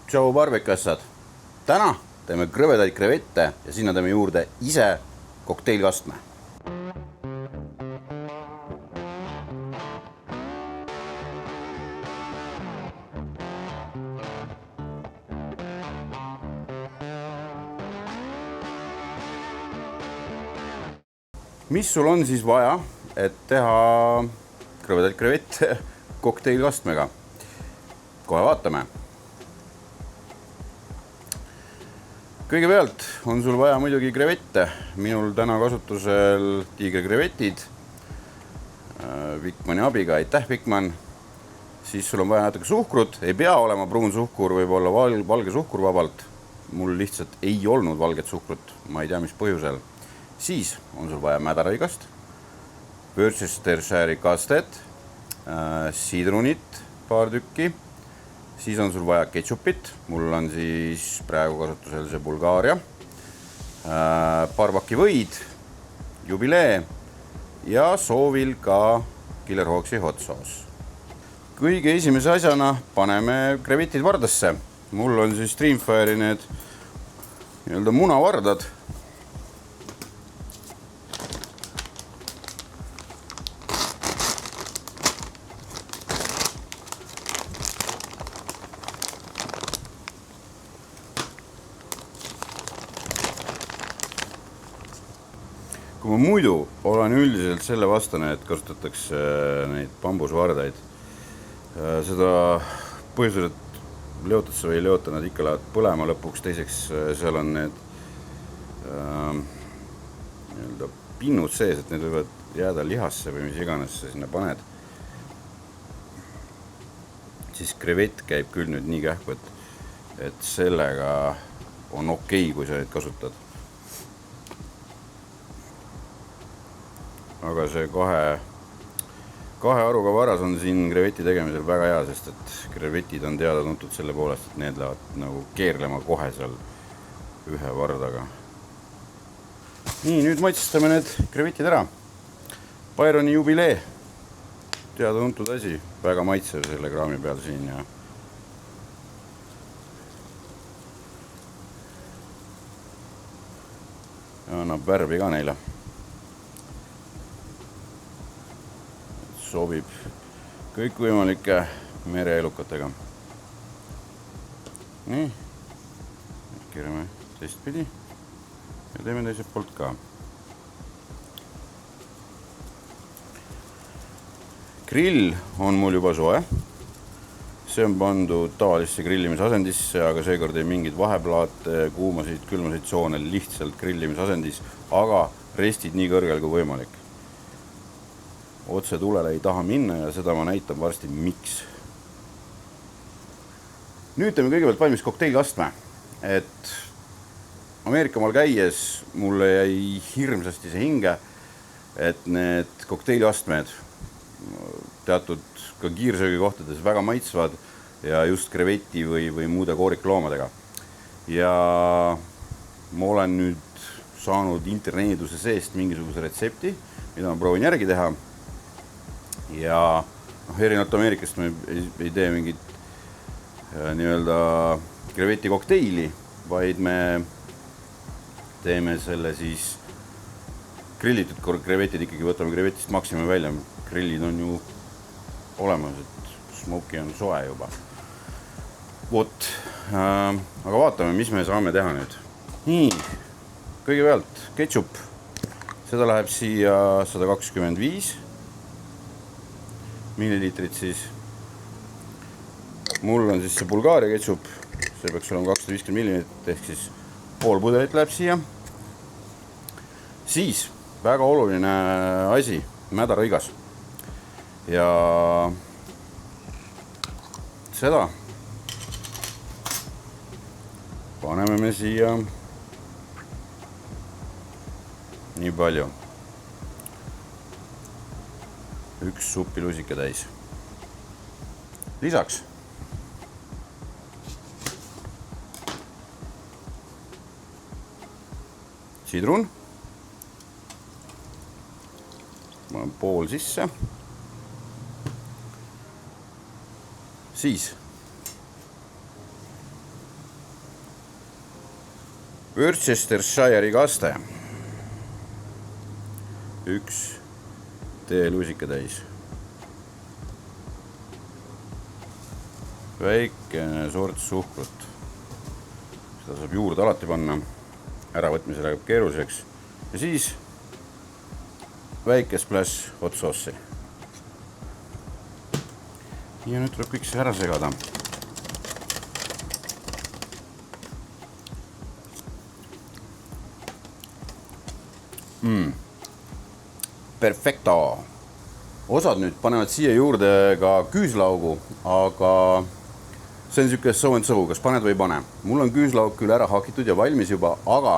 Tšau barbekassad. Täna teeme krõvedaid krevette ja sinna teeme juurde ise kokteilkastme. Mis sul on siis vaja, et teha krõvedaid krevette kokteilkastmega? Kohe vaatame. Kõigepealt on sul vaja muidugi krevette. Minul täna kasutusel tiigrikrevetid Vikmani abiga. Aitäh, Vikman. Siis sul on vaja natuke suhkrut. Ei pea olema pruun suhkur, võib olla valge suhkur vabalt. Mul lihtsalt ei olnud valget suhkrut. Ma ei tea, mis põhjusel. Siis on sul vaja mädarõigast, Worcestershire'i kastet, sidrunit paar tükki. Siis on sul vaja ketšupit, mul on siis praegu kasutusel see Bulgaaria, paar pakki võid, jubilee ja soovil ka Killer Hawksi hot sauce. Kõige esimese asjana paneme krevetid vardasse. Mul on siis Streamfire'i need munavardad. Kui ma muidu olen üldiselt selle vastane, et kasutatakse neid bambusvardaid, seda põhjusel, et leotasse või ei leota, nad ikka lähevad põlema lõpuks. Teiseks seal on need pinnud sees, et need võivad jääda lihasse või mis iganes sinna paned. Siis krevett käib küll nüüd nii kähku, et sellega on okei, kui sa neid kasutad. Aga see kahe aruga varas on siin kreveti tegemisel väga hea, sest et krevetid on teada tuntud selle poolest, et need lähevad nagu keerlema kohe seal ühe vardaga. Nii, nüüd maitsestame need krevetid ära. Byroni jubilee, teada tuntud asi, väga maitsev selle kraami peal siin ja annab värvi ka neile. Sobib kõikvõimalike mereelukatega. Nii, keerame teistpidi ja teeme teiselt poolt ka. Grill on mul juba soe. See on pandud tavalisse grillimisasendisse, aga seekord ei mingid vaheplaate, kuumasid, külmasid tsoone, lihtsalt grillimisasendis, aga restid nii kõrgel kui võimalik. Otse tulele ei taha minna ja seda ma näitan varsti miks. Nüüd teeme kõigepealt valmis kokteilkastme. Et Ameerikamaal käies mulle jäi hirmsasti see hinge, et need kokteilkastmed teatud ka kiirsöögikohtades väga maitsvad ja just kreveti või muude koorikloomadega. Ja ma olen nüüd saanud interneeduse seest mingisuguse retsepti, mida ma proovin järgi teha. Ja erinevalt Ameerikast me ei tee mingit kreveti kokteili, vaid me teeme selle siis grillitud krevetid, ikkagi võtame krevetist maksime välja. Grillid on ju olemas, et smoky on soe juba. Vot, aga vaatame, mis me saame teha nüüd. Nii, kõigepealt ketšup. Seda läheb siia 125 milliliitrit siis. Mul on siis see Bulgaaria ketšup, see peaks olema 250 milliliitrit, ehk siis pool pudelit läheb siia. Siis väga oluline asi, mädarõigas. Ja seda paneme me siia nii palju. Üks supilusike täis. Lisaks sidrun. Ma olen pool sisse. Siis Worcestershire'i kaste. 1 teelusika täis. Väikene sort suhkrut. Seda saab juurde alati panna. Äravõtmisel läheb keeruliseks. Ja siis väike splash hot sauce'i. Ja nüüd tuleb kõik see ära segada. Perfecto! Osad nüüd panevad siia juurde ka küüslaugu, aga see on siuke so and so, kas paned või ei pane. Mul on küüslaug küll ära hakitud ja valmis juba, aga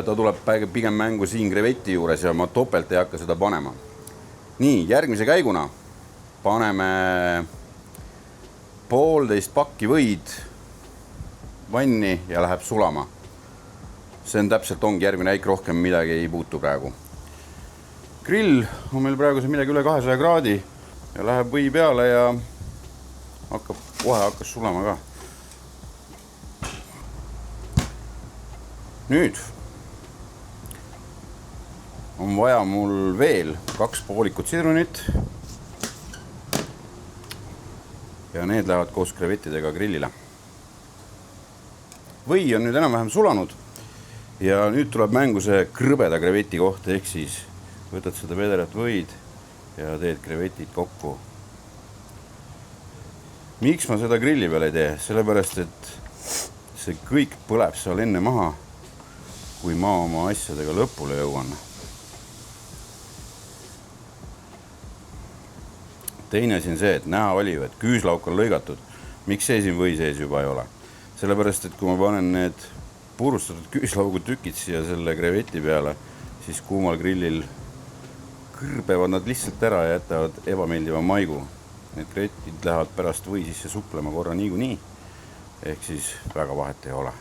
ta tuleb pigem mängu siin kreveti juures ja ma topelt ei hakka seda panema. Nii, järgmise käiguna paneme 1,5 pakki võid vanni ja läheb sulama. See on täpselt ongi järgmine äik, rohkem midagi ei puutu praegu. Grill on meil praegu see midagi üle 200 kraadi ja läheb või peale ja kohe hakkas sulama ka. Nüüd on vaja mul veel 2 poolikut sidrunit ja need lähevad koos krevettidega grillile. Või on nüüd enam-vähem sulanud ja nüüd tuleb mängu see krõbeda kreveti koht, ehk siis võtad seda vederat võid ja teed krevetid kokku. Miks ma seda grilli peal ei tee? Sellepärast, et see kõik põleb seal enne maha, kui ma oma asjadega lõpule jõuan. Teine siin see, et näha oli, et küüslauk on lõigatud. Miks see siin või sees juba ei ole? Sellepärast, et kui ma panen need purustatud küüslaugu tükid siia selle kreveti peale, siis kuumal grillil kõrbevad nad lihtsalt ära ja jätavad ebameeldiva maigu. Need krevetid lähevad pärast või sisse suplema korra niikuinii, ehk siis väga vahet ei ole.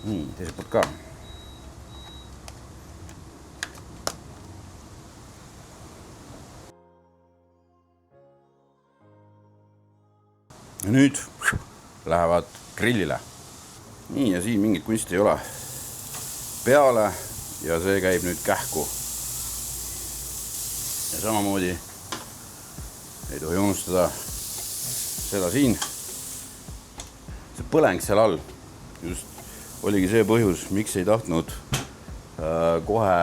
Nii, teiselt poolt ka. Ja nüüd lähevad grillile. Nii, ja siin mingit kunsti ei ole. Peale ja see käib nüüd kähku. Ja samamoodi ei tohi unustada seda siin. See põleng seal all just oligi see põhjus, miks ei tahtnud kohe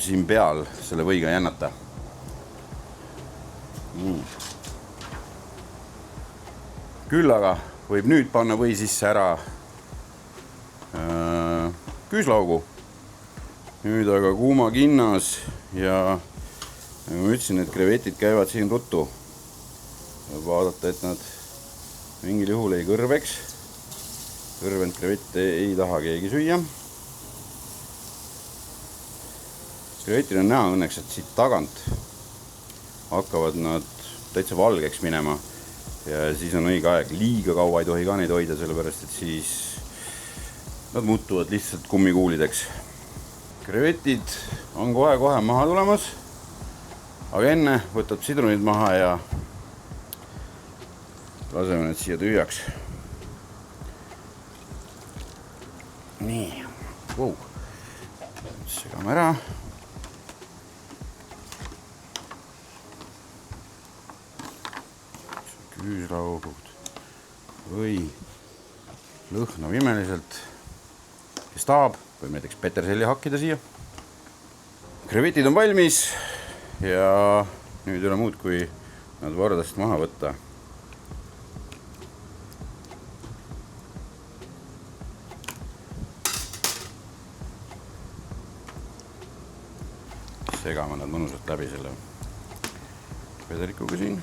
siin peal selle võiga jännata. Küll aga võib nüüd panna või sisse ära küüslaugu. Nüüd aga kuuma kinnas ja nagu ma ütlesin, et krevetid käivad siin ruttu. Vaadata, et nad mingil juhul ei kõrveks. Kõrvend krevette ei taha keegi süüa. Krevetid on näha õnneks, et siit tagant hakkavad nad täitsa valgeks minema. Ja siis on õige aeg. Liiga kaua ei tohi ka neid hoida, sellepärast, et siis nad muutuvad lihtsalt kummikuulideks. Krevetid on kohe maha tulemas, aga enne võtab sidrunid maha ja laseme need siia tühjaks. Nii, segame ära. Küüslaugud või lõhnab imeliselt. Kes tahab, või näiteks peterselli hakkida siia. Krevetid on valmis ja nüüd ei ole muud, kui nad vardast maha võtta. Segame nad mõnusalt läbi selle vedelikuga siin.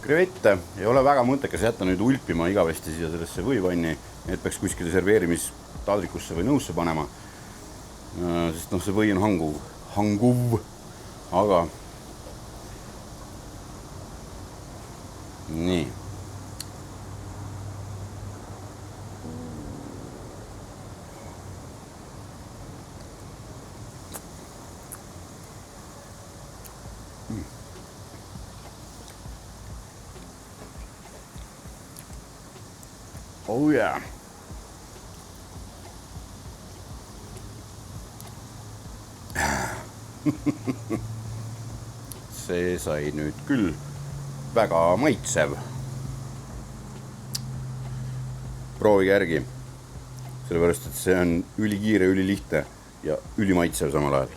Krevette ei ole väga mõttekas jätta nüüd ulpima igavesti siia sellesse võivanni. Need peaks kuskile serveerimistadrikusse või nõusse panema. Sest see või on hanguv, aga nii. Oh yeah. See sai nüüd küll väga maitsev. Proovige järgi, sellepärast et see on ülikiire, ülilihtne ja ülimaitsev samal ajal.